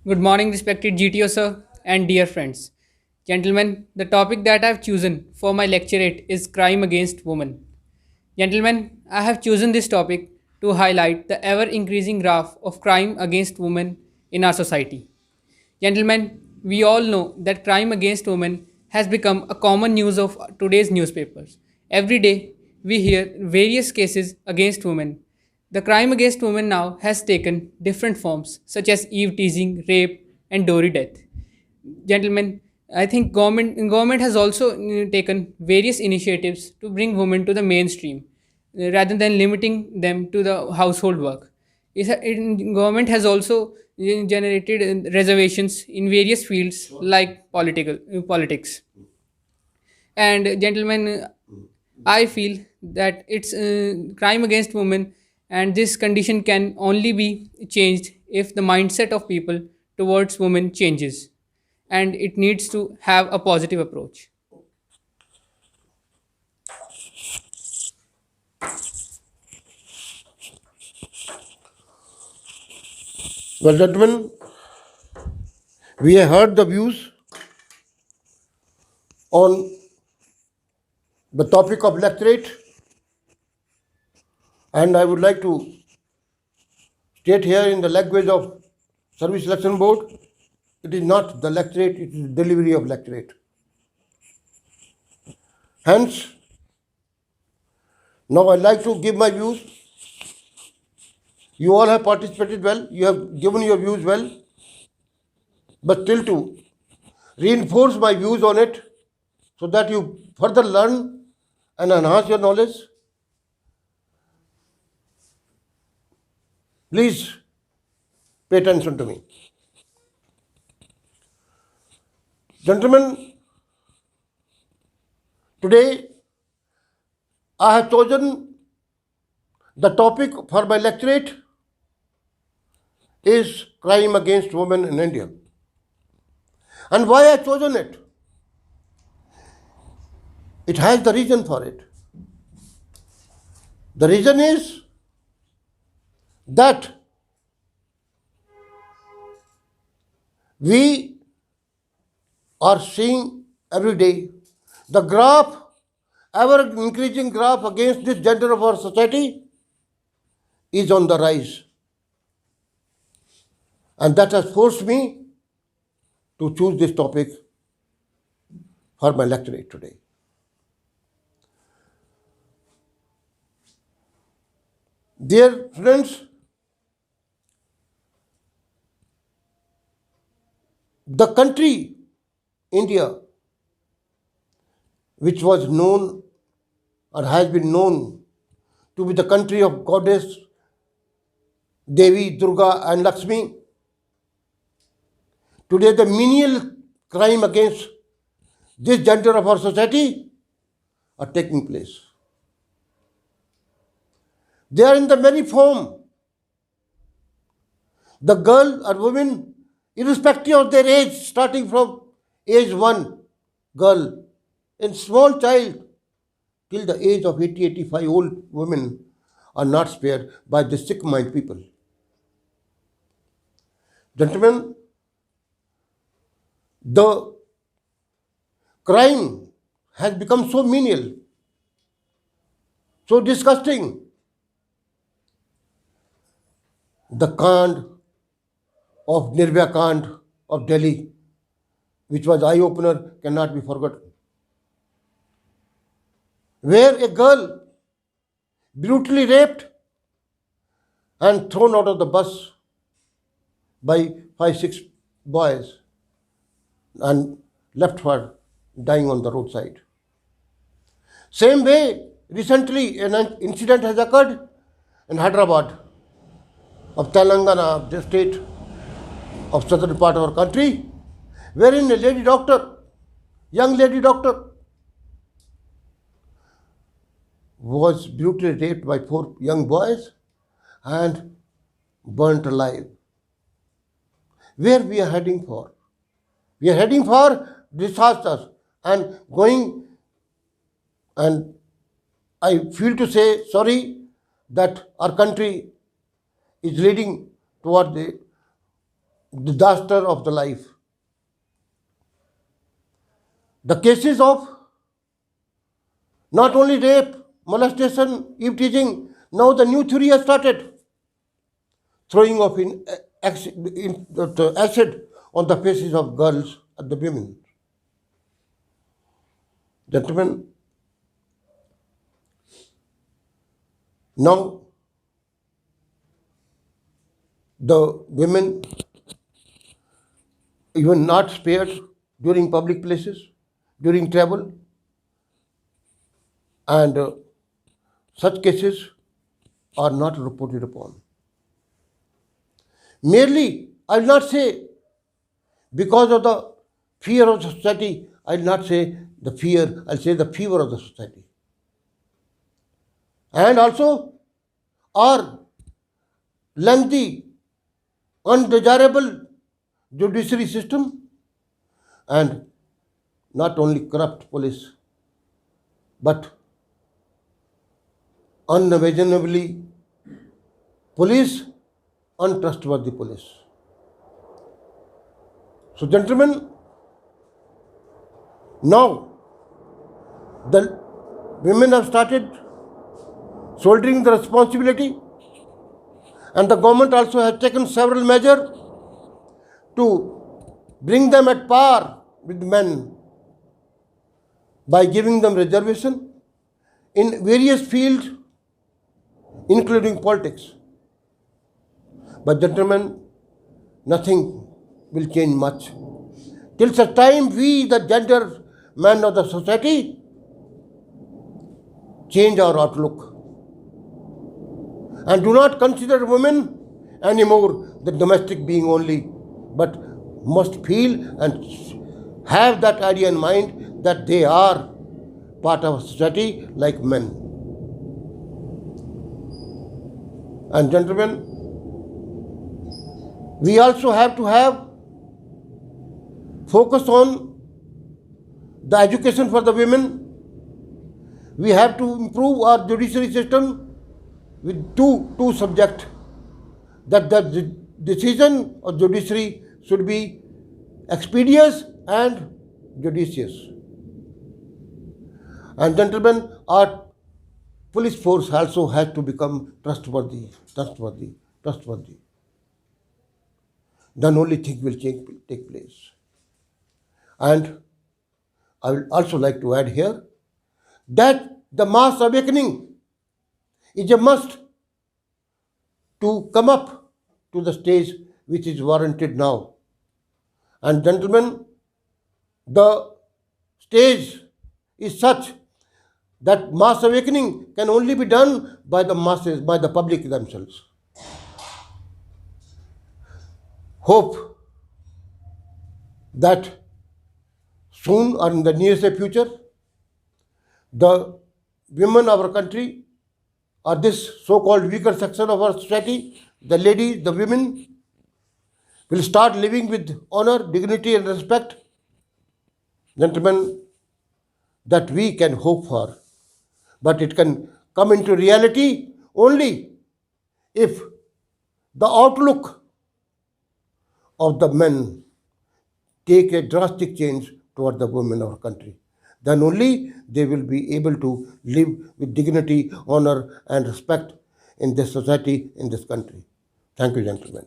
Good morning, respected GTO sir and dear friends. Gentlemen, the topic that I've chosen for my lecturate is crime against women. Gentlemen, I have chosen this topic to highlight the ever increasing graph of crime against women in our society. Gentlemen, we all know that crime against women has become a common news of today's newspapers. Every day, we hear various cases against women. The crime against women now has taken different forms, such as eve teasing, rape, and dowry death. Gentlemen, I think government has also taken various initiatives to bring women to the mainstream, rather than limiting them to the household work. Government has also generated reservations in various fields like politics. And gentlemen, I feel that it's crime against women, and this condition can only be changed if the mindset of people towards women changes, and it needs to have a positive approach. Well, gentlemen, we have heard the views on the topic of electorate, and I would like to state here in the language of Service Selection Board, it is not the electorate, it is delivery of electorate. Hence, now I'd like to give my views. You all have participated well, you have given your views well, but still to reinforce my views on it so that you further learn and enhance your knowledge, please pay attention to me. Gentlemen, today I have chosen the topic for my lecturate is crime against women in India. And why I have chosen it? It has the reason for it. The reason is that we are seeing every day the graph, ever increasing graph against this gender of our society is on the rise. And that has forced me to choose this topic for my lecturate today. Dear friends, the country, India, which was known or has been known to be the country of goddess Devi, Durga, and Lakshmi, today the menial crime against this gender of our society are taking place. They are in the many form. The girl or women, irrespective of their age, starting from age 1, girl, and small child, till the age of 80, 85 old women are not spared by the sick mind people. Gentlemen, the crime has become so menial, so disgusting. The Kand of Nirbhaya Kand of Delhi, which was eye opener, cannot be forgotten. Where a girl brutally raped and thrown out of the bus by 5, 6 boys and left her dying on the roadside. Same way, recently an incident has occurred in Hyderabad of Telangana, the state of southern part of our country, wherein a lady doctor, young lady doctor, was brutally raped by 4 young boys and burnt alive. Where we are heading for? We are heading for disasters and going, and I feel to say sorry that our country is leading toward the disaster of the life. The cases of not only rape, molestation, eavesdropping, now the new theory has started throwing of acid on the faces of girls and the women. Gentlemen, now the women even not spared during public places, during travel, and such cases are not reported upon. Merely, I will not say because of the fear of the society, I will not say the fear, I will say the fever of the society. And also, our lengthy, undesirable judiciary system and not only corrupt police, but unimaginably police, untrustworthy police. So, gentlemen, now the women have started shouldering the responsibility, and the government also has taken several measures to bring them at par with men by giving them reservation in various fields, including politics. But gentlemen, nothing will change much. Till such time we, the gender men of the society, change our outlook and do not consider women anymore the domestic being only, but must feel and have that idea in mind that they are part of society like men. And gentlemen, we also have to have focus on the education for the women. We have to improve our judiciary system with two subjects, that the decision of judiciary should be expeditious and judicious. And gentlemen, our police force also has to become trustworthy. Then only things will take place. And I would also like to add here that the mass awakening is a must to come up to the stage which is warranted now. And gentlemen, the stage is such that mass awakening can only be done by the masses, by the public themselves. Hope that soon or in the nearest future, the women of our country or this so-called weaker section of our society, the ladies, the women, will start living with honor, dignity and respect. Gentlemen, that we can hope for, but it can come into reality only if the outlook of the men take a drastic change toward the women of our country. Then only they will be able to live with dignity, honor and respect in this society, in this country. Thank you, gentlemen.